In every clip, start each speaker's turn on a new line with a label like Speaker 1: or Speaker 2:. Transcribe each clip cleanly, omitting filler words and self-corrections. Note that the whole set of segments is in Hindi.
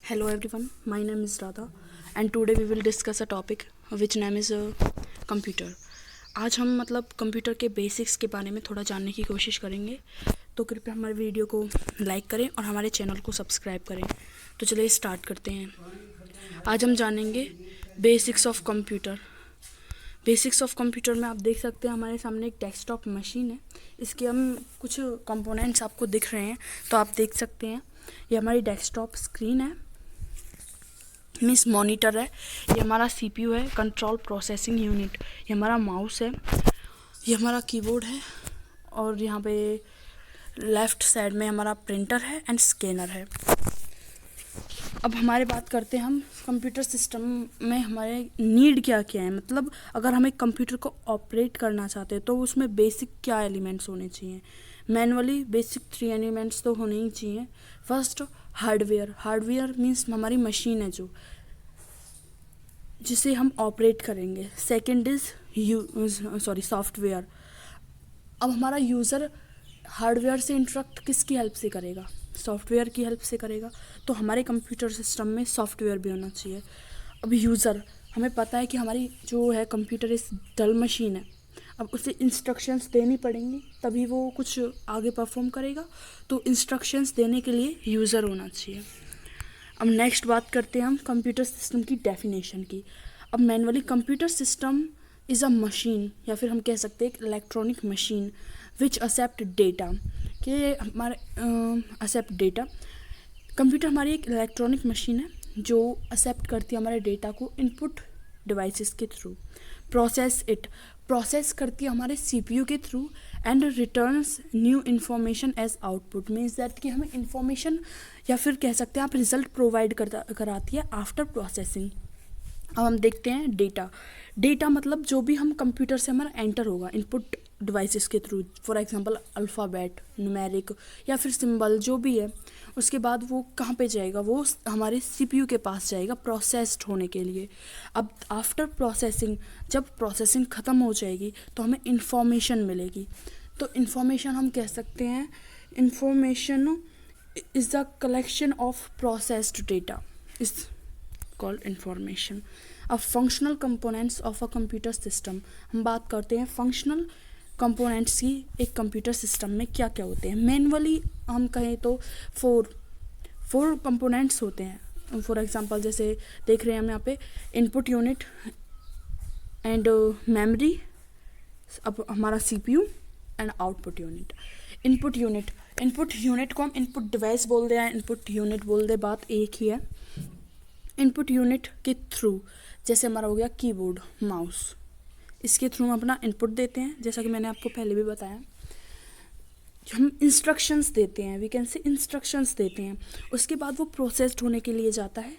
Speaker 1: Hello everyone, my name is Radha and today we will discuss a topic which name is computer. आज हम कंप्यूटर के बेसिक्स के बारे में थोड़ा जानने की कोशिश करेंगे, तो कृपया हमारे वीडियो को लाइक करें और हमारे चैनल को सब्सक्राइब करें। तो चलिए स्टार्ट करते हैं। आज हम जानेंगे basics of computer. Basics of computer में आप देख सकते हैं हमारे सामने एक डेस्कटॉप मशीन है। इसके हम कुछ कंपोनेंट्स आपको दिख रहे हैं, तो आप देख सकते हैं ये हमारी डेस्कटॉप स्क्रीन है, मीन्स मॉनिटर है। ये हमारा सीपीयू है, कंट्रोल प्रोसेसिंग यूनिट। ये हमारा माउस है, ये हमारा कीबोर्ड है, और यहाँ पे लेफ़्ट साइड में हमारा प्रिंटर है एंड स्कैनर है। अब हमारे बात करते हैं हम कंप्यूटर सिस्टम में हमारे नीड क्या क्या है। अगर हम एक कंप्यूटर को ऑपरेट करना चाहते हैं तो उसमें बेसिक क्या एलिमेंट्स होने चाहिए। मैनुअली बेसिक 3 एलिमेंट्स तो होने ही चाहिए। First hardware. हार्डवेयर मीन्स हमारी मशीन है जिसे हम ऑपरेट करेंगे। Second is software. अब हमारा यूज़र हार्डवेयर से इंटरेक्ट किसकी हेल्प से करेगा? सॉफ्टवेयर की हेल्प से करेगा। तो हमारे कंप्यूटर सिस्टम में सॉफ्टवेयर भी होना चाहिए। अब यूज़र, हमें पता है कि हमारी जो है कंप्यूटर इस डल मशीन है। अब उसे इंस्ट्रक्शंस देनी पड़ेंगी तभी वो कुछ आगे परफॉर्म करेगा, तो इंस्ट्रक्शंस देने के लिए यूज़र होना चाहिए। अब नेक्स्ट बात करते हैं हम कंप्यूटर सिस्टम की डेफिनेशन की। अब manually computer system is a machine, या फिर हम कह सकते हैं एक electronic machine which accept data. कि हमारे एक्सेप्ट डेटा। कंप्यूटर हमारी एक इलेक्ट्रॉनिक मशीन है जो एक्सेप्ट करती है हमारे डेटा को इनपुट डिवाइसेस के थ्रू। प्रोसेस करती है हमारे सीपीयू के through and returns new information as output. Means that कि हमें इन्फॉर्मेशन, या फिर कह सकते हैं आप रिजल्ट प्रोवाइड कराती है आफ्टर प्रोसेसिंग। अब हम देखते हैं डेटा मतलब जो भी हम कंप्यूटर से हमारा एंटर होगा इनपुट डिवाइसेस के through, for example alphabet, numeric या फिर सिंबल जो भी है, उसके बाद वो कहाँ पे जाएगा? वो हमारे सीपीयू के पास जाएगा प्रोसेस्ड होने के लिए। अब आफ्टर प्रोसेसिंग, जब प्रोसेसिंग ख़त्म हो जाएगी तो हमें इंफॉर्मेशन मिलेगी। तो इंफॉर्मेशन हम कह सकते हैं information is the collection of processed data is called information. अब functional components of a computer system, हम बात करते हैं फंक्शनल कंपोनेंट्स की एक कंप्यूटर सिस्टम में क्या क्या होते हैं। मैनुअली हम कहें तो फोर कंपोनेंट्स होते हैं। फॉर एग्जांपल जैसे देख रहे हैं हम यहाँ पे इनपुट यूनिट एंड मेमोरी, अब हमारा CPU and output unit. Input unit को हम इनपुट डिवाइस बोल दें, इनपुट यूनिट बोल दे, बात एक ही है। इनपुट यूनिट के थ्रू जैसे हमारा हो गया कीबोर्ड, माउस, इसके थ्रू हम अपना इनपुट देते हैं। जैसा कि मैंने आपको पहले भी बताया, हम इंस्ट्रक्शंस देते हैं, वी कैन से इंस्ट्रक्शंस देते हैं। उसके बाद वो प्रोसेस्ड होने के लिए जाता है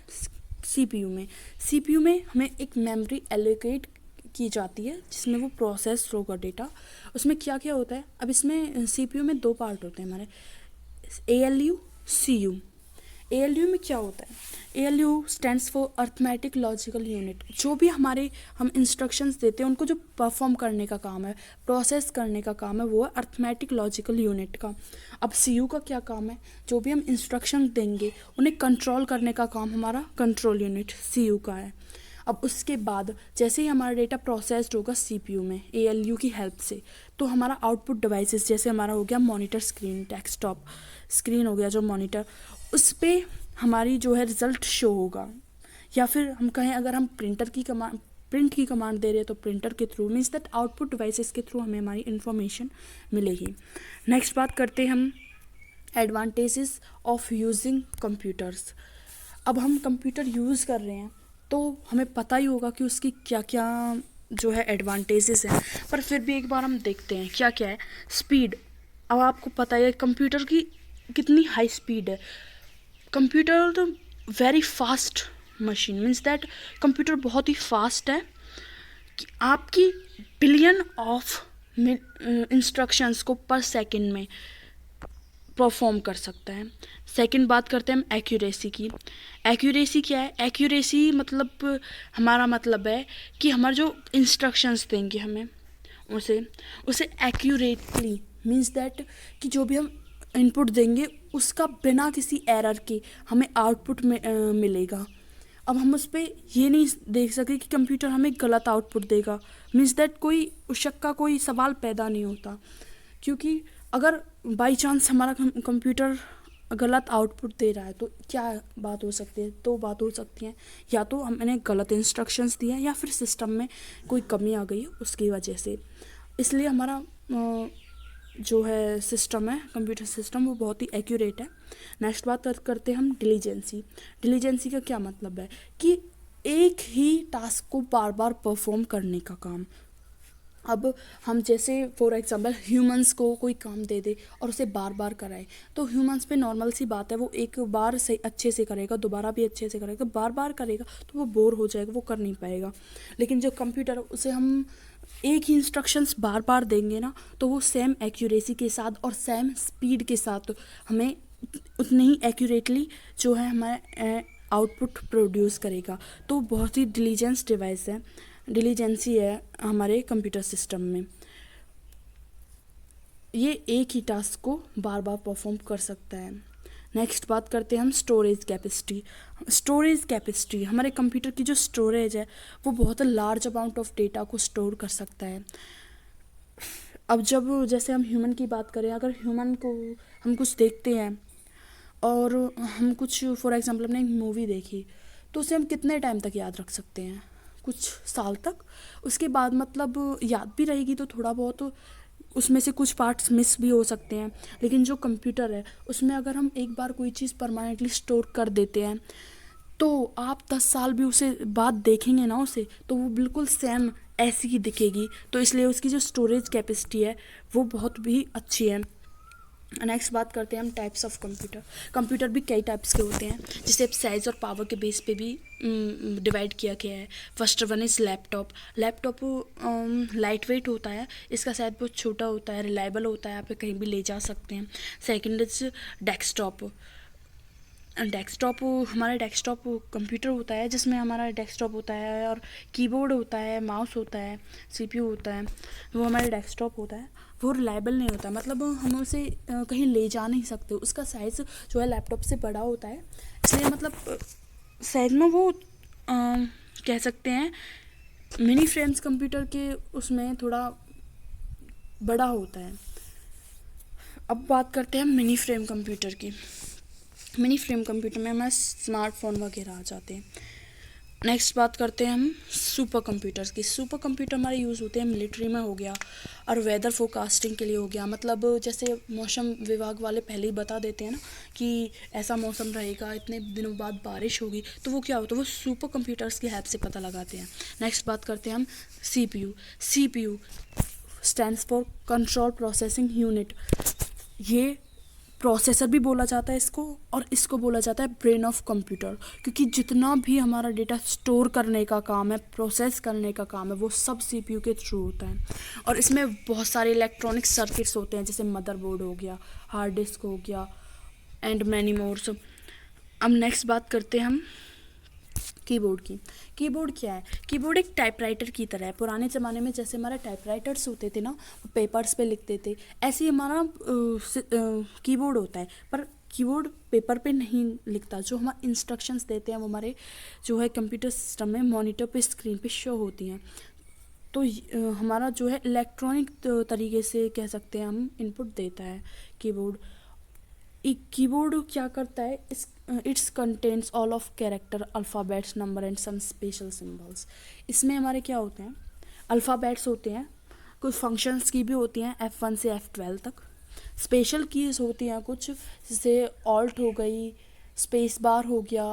Speaker 1: सीपीयू में हमें एक मेमोरी एलोकेट की जाती है जिसमें वो प्रोसेस होगा डेटा। उसमें क्या क्या होता है? अब इसमें सीपीयू में 2 पार्ट होते हैं हमारे, ALU, CU। ALU में क्या होता है? ALU stands for arithmetic logical unit. जो भी हम इंस्ट्रक्शंस देते हैं उनको जो परफॉर्म करने का काम है, प्रोसेस करने का काम है, वो है अर्थमेटिक लॉजिकल यूनिट का। अब CU का क्या काम है? जो भी हम इंस्ट्रक्शन देंगे उन्हें कंट्रोल करने का काम हमारा कंट्रोल यूनिट CU का है। अब उसके बाद जैसे ही हमारा डेटा प्रोसेस्ड होगा सीपीयू में ALU की हेल्प से, तो हमारा आउटपुट डिवाइसेस जैसे हमारा हो गया मॉनिटर स्क्रीन, डेस्कटॉप स्क्रीन हो गया जो मॉनिटर, उस पर हमारी जो है रिज़ल्ट शो होगा। या फिर हम कहें अगर हम प्रिंट की कमांड दे रहे हैं तो प्रिंटर के through, means that output devices के थ्रू हमें हमारी इन्फॉर्मेशन मिलेगी। नेक्स्ट बात करते हैं हम एडवांटेजेस ऑफ यूजिंग कंप्यूटर्स। अब हम कंप्यूटर यूज़ कर रहे हैं तो हमें पता ही होगा कि उसकी क्या क्या जो है एडवांटेजेस हैं, पर फिर भी एक बार हम देखते हैं क्या क्या है। स्पीड। अब आपको पता है कंप्यूटर की कितनी हाई स्पीड है। कंप्यूटर तो very fast machine, means that computer बहुत ही फास्ट है कि आपकी बिलियन ऑफ इंस्ट्रक्शंस को पर सेकंड में परफॉर्म कर सकता है। सेकंड बात करते हैं हम एक्यूरेसी की। एक्यूरेसी क्या है? एक्यूरेसी हमारा मतलब है कि हमारे जो इंस्ट्रक्शंस देंगे हमें उसे एक्यूरेटली, मीन्स दैट कि जो भी हम इनपुट देंगे उसका बिना किसी एरर के हमें आउटपुट में मिलेगा। अब हम उस पर ये नहीं देख सके कि कंप्यूटर हमें गलत आउटपुट देगा, मीन्स दैट कोई उस शक का कोई सवाल पैदा नहीं होता। क्योंकि अगर बाई चांस हमारा कंप्यूटर गलत आउटपुट दे रहा है तो क्या बात हो सकती है, दो बात हो सकती हैं, या तो हमने गलत इंस्ट्रक्शंस दिए हैं या फिर सिस्टम में कोई कमी आ गई है उसकी वजह से। इसलिए हमारा जो है सिस्टम है, कंप्यूटर सिस्टम, वो बहुत ही एक्यूरेट है। नेक्स्ट बात करते हैं हम डिलीजेंसी। डिलीजेंसी का क्या मतलब है कि एक ही टास्क को बार बार परफॉर्म करने का काम। अब हम जैसे फॉर एग्जांपल ह्यूमंस को कोई काम दे दे और उसे बार बार कराए, तो ह्यूमंस पे नॉर्मल सी बात है, वो एक बार से अच्छे से करेगा, दोबारा भी अच्छे से करेगा, बार बार करेगा तो वो बोर हो जाएगा, वो कर नहीं पाएगा। लेकिन जो कंप्यूटर, उसे हम एक ही इंस्ट्रक्शंस बार बार देंगे ना, तो वो सेम एक्यूरेसी के साथ और सेम स्पीड के साथ हमें उतनी ही एक्यूरेटली जो है हमारे आउटपुट प्रोड्यूस करेगा। तो बहुत ही डिलीजेंस डिवाइस है, डिलीजेंसी है हमारे कंप्यूटर सिस्टम में। ये एक ही टास्क को बार बार परफॉर्म कर सकता है। नेक्स्ट बात करते हैं हम स्टोरेज कैपेसिटी। स्टोरेज कैपेसिटी, हमारे कंप्यूटर की जो स्टोरेज है वो बहुत लार्ज अमाउंट ऑफ डेटा को स्टोर कर सकता है। अब जब जैसे हम ह्यूमन की बात करें, अगर ह्यूमन को हम कुछ देखते हैं और हम कुछ फॉर एग्जांपल हमने एक मूवी देखी, तो उसे हम कितने टाइम तक याद रख सकते हैं? कुछ साल तक। उसके बाद मतलब याद भी रहेगी तो थोड़ा बहुत उसमें से कुछ पार्ट्स मिस भी हो सकते हैं। लेकिन जो कंप्यूटर है उसमें अगर हम एक बार कोई चीज़ परमानेंटली स्टोर कर देते हैं तो आप 10 साल भी उसे बाद देखेंगे ना उसे, तो वो बिल्कुल सेम ऐसी ही दिखेगी। तो इसलिए उसकी जो स्टोरेज कैपेसिटी है वो बहुत भी अच्छी है। नेक्स्ट बात करते हैं हम टाइप्स ऑफ कंप्यूटर। कंप्यूटर भी कई टाइप्स के होते हैं, जिसे अब साइज़ और पावर के बेस पे भी डिवाइड किया गया है। First one is laptop. Laptop light weight होता है, इसका साइज बहुत छोटा होता है, रिलायबल होता है, आप कहीं भी ले जा सकते हैं। Second is desktop. डेस्कटॉप हमारा डेस्कटॉप कंप्यूटर होता है, जिसमें हमारा डेस्कटॉप होता है और कीबोर्ड होता है, माउस होता है, सीपीयू होता है, वो हमारा डेस्कटॉप होता है। वो रिलायबल नहीं होता, मतलब हम उसे कहीं ले जा नहीं सकते, उसका साइज़ जो है लैपटॉप से बड़ा होता है, इसलिए मतलब साइज में वो कह सकते हैं मिनी फ्रेम्स कंप्यूटर के उसमें थोड़ा बड़ा होता है। अब बात करते हैं मिनी फ्रेम कंप्यूटर की। मिनी फ्रेम कंप्यूटर में हमारे स्मार्टफोन वगैरह आ जाते हैं। नेक्स्ट बात करते हैं हम सुपर कंप्यूटर्स की। सुपर कंप्यूटर हमारे यूज़ होते हैं मिलिट्री में हो गया और वेदर फोरकास्टिंग के लिए हो गया। मतलब जैसे मौसम विभाग वाले पहले ही बता देते हैं ना कि ऐसा मौसम रहेगा, इतने दिनों बाद बारिश होगी, तो वो क्या होता है, वो सुपर कंप्यूटर्स की हेल्प से पता लगाते हैं। नेक्स्ट बात करते हैं हम CPU। CPU stands for control processing unit. ये प्रोसेसर भी बोला जाता है इसको, और इसको बोला जाता है ब्रेन ऑफ कंप्यूटर, क्योंकि जितना भी हमारा डेटा स्टोर करने का काम है, प्रोसेस करने का काम है, वो सब CPU के थ्रू होता है। और इसमें बहुत सारे इलेक्ट्रॉनिक सर्किट्स होते हैं, जैसे मदरबोर्ड हो गया, हार्ड डिस्क हो गया एंड मैनी मोर्स। अब नेक्स्ट बात करते हैं हम कीबोर्ड की। कीबोर्ड क्या है? कीबोर्ड एक टाइपराइटर की तरह है। पुराने ज़माने में जैसे हमारे टाइपराइटर्स होते थे ना, वो पेपर्स पे लिखते थे, ऐसे ही हमारा कीबोर्ड होता है, पर कीबोर्ड पेपर पे नहीं लिखता। जो हमारे इंस्ट्रक्शंस देते हैं वो हमारे जो है कंप्यूटर सिस्टम में मॉनिटर पे, स्क्रीन पे शो होती हैं। तो हमारा जो है इलेक्ट्रॉनिक तरीके से कह सकते हैं हम इनपुट देता है कीबोर्ड। एक कीबोर्ड क्या करता है, it's contents all of character, alphabets, number and some special symbols. इसमें हमारे क्या होते हैं, अल्फ़ाबेट्स होते हैं, कुछ फंक्शंस की भी होती हैं F1 से F12 तक। स्पेशल कीज़ होती हैं कुछ, जैसे ऑल्ट हो गई, स्पेस बार हो गया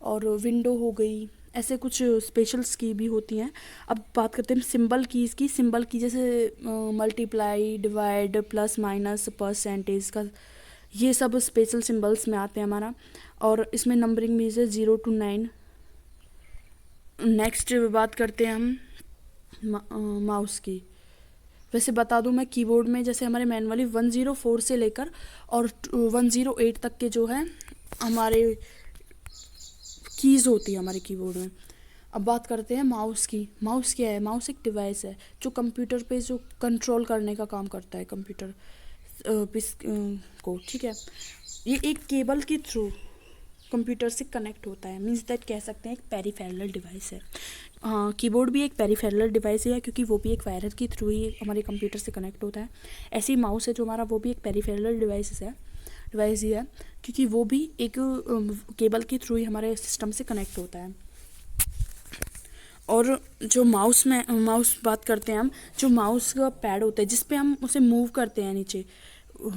Speaker 1: और विंडो हो गई, ऐसे कुछ स्पेशल्स की भी होती हैं। अब बात करते हैं सिंबल कीज़ की। सिंबल की जैसे multiply, divide, plus minus, percentage का, ये सब स्पेशल सिंबल्स में आते हैं हमारा। और इसमें नंबरिंग भी है 0 to 9। नेक्स्ट बात करते हैं हम माउस की। वैसे बता दूं मैं, कीबोर्ड में जैसे हमारे मैनुअली 104 से लेकर और 108 तक के जो है हमारे कीज़ होती है हमारे कीबोर्ड में। अब बात करते हैं माउस की। माउस क्या है? माउस एक डिवाइस है जो कंप्यूटर पे जो कंट्रोल करने का काम करता है कंप्यूटर। पिस को, ठीक है। ये एक केबल के थ्रू कंप्यूटर से कनेक्ट होता है, मीन्स दैट कह सकते हैं एक पेरिफेरल डिवाइस है। हाँ, कीबोर्ड भी एक पेरिफेरल डिवाइस ही है, क्योंकि वो भी एक वायर के थ्रू ही हमारे कंप्यूटर से कनेक्ट होता है। ऐसे ही माउस है जो हमारा, वो भी एक पेरिफेरल डिवाइस ही है, क्योंकि वो भी एक केबल के थ्रू ही हमारे सिस्टम से कनेक्ट होता है। और जो माउस बात करते हैं हम, जो माउस का पैड होता है जिस पे हम उसे मूव करते हैं, नीचे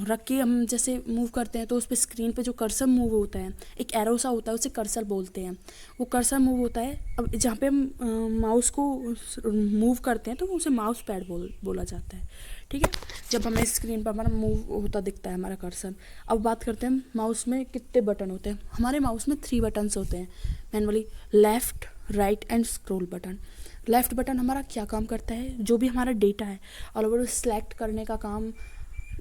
Speaker 1: रख के हम जैसे मूव करते हैं तो उस पर स्क्रीन पे जो कर्सर मूव होता है, एक एरो सा होता है, उसे कर्सर बोलते हैं। वो कर्सर मूव होता है, अब जहाँ पे हम माउस को मूव करते हैं तो उसे माउस पैड बोला जाता है, ठीक है। जब हमें स्क्रीन पर हमारा मूव होता दिखता है हमारा कर्सर। अब बात करते हैं माउस में कितने बटन होते हैं। हमारे माउस में 3 बटन्स होते हैं manually, left, right and scroll button. Left button हमारा क्या काम करता है, जो भी हमारा डेटा है और वो सेलेक्ट करने का काम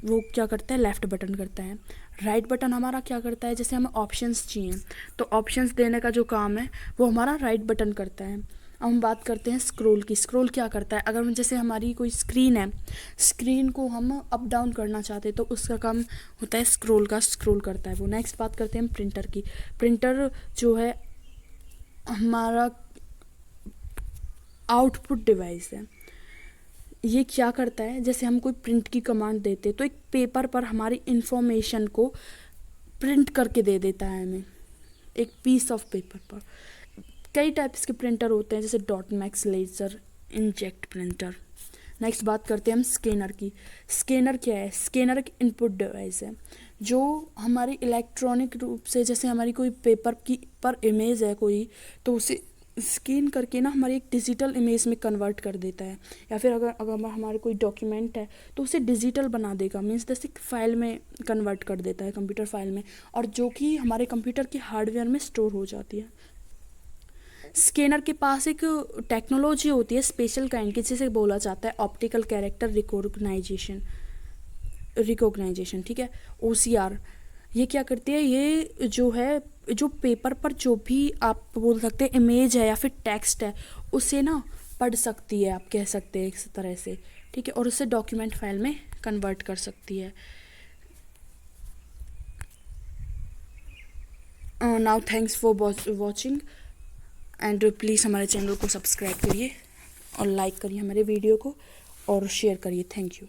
Speaker 1: वो क्या करता है, लेफ़्ट बटन करता है। राइट बटन हमारा क्या करता है, जैसे हमें ऑप्शंस चाहिए तो ऑप्शंस देने का जो काम है वो हमारा राइट बटन करता है। अब हम बात करते हैं स्क्रॉल की। स्क्रॉल क्या करता है, अगर जैसे हमारी कोई स्क्रीन है, स्क्रीन को हम अप डाउन करना चाहते हैं तो उसका काम होता है स्क्रॉल का, स्क्रॉल करता है वो। नेक्स्ट बात करते हैं हम प्रिंटर की। प्रिंटर जो है हमारा आउटपुट डिवाइस है। ये क्या करता है, जैसे हम कोई प्रिंट की कमांड देते तो एक पेपर पर हमारी इन्फॉर्मेशन को प्रिंट करके दे देता है हमें, एक पीस ऑफ पेपर पर। कई टाइप्स के प्रिंटर होते हैं, जैसे dot matrix, laser, inkjet printer. Next बात करते हैं हम स्कैनर की। स्कैनर क्या है, स्कैनर एक इनपुट डिवाइस है जो हमारी इलेक्ट्रॉनिक रूप से, जैसे हमारी कोई पेपर की पर इमेज है कोई, तो उसे स्कैन करके ना हमारी एक डिजिटल इमेज में कन्वर्ट कर देता है। या फिर अगर हमारे कोई डॉक्यूमेंट है तो उसे डिजिटल बना देगा, मीन्स जैसे फाइल में कन्वर्ट कर देता है, कंप्यूटर फाइल में, और जो कि हमारे कंप्यूटर के हार्डवेयर में स्टोर हो जाती है। स्कैनर के पास एक टेक्नोलॉजी होती है स्पेशल काइंड की, जिसे बोला जाता है ऑप्टिकल कैरेक्टर रिकॉग्नाइजेशन, ठीक है, OCR। ये क्या करती है, ये जो है, जो पेपर पर जो भी आप बोल सकते हैं इमेज है या फिर टेक्स्ट है, उसे ना पढ़ सकती है, आप कह सकते हैं इस तरह से, ठीक है, और उसे डॉक्यूमेंट फाइल में कन्वर्ट कर सकती है। Now thanks for watching and please हमारे चैनल को सब्सक्राइब करिए और लाइक करिए हमारे वीडियो को और शेयर करिए। Thank you.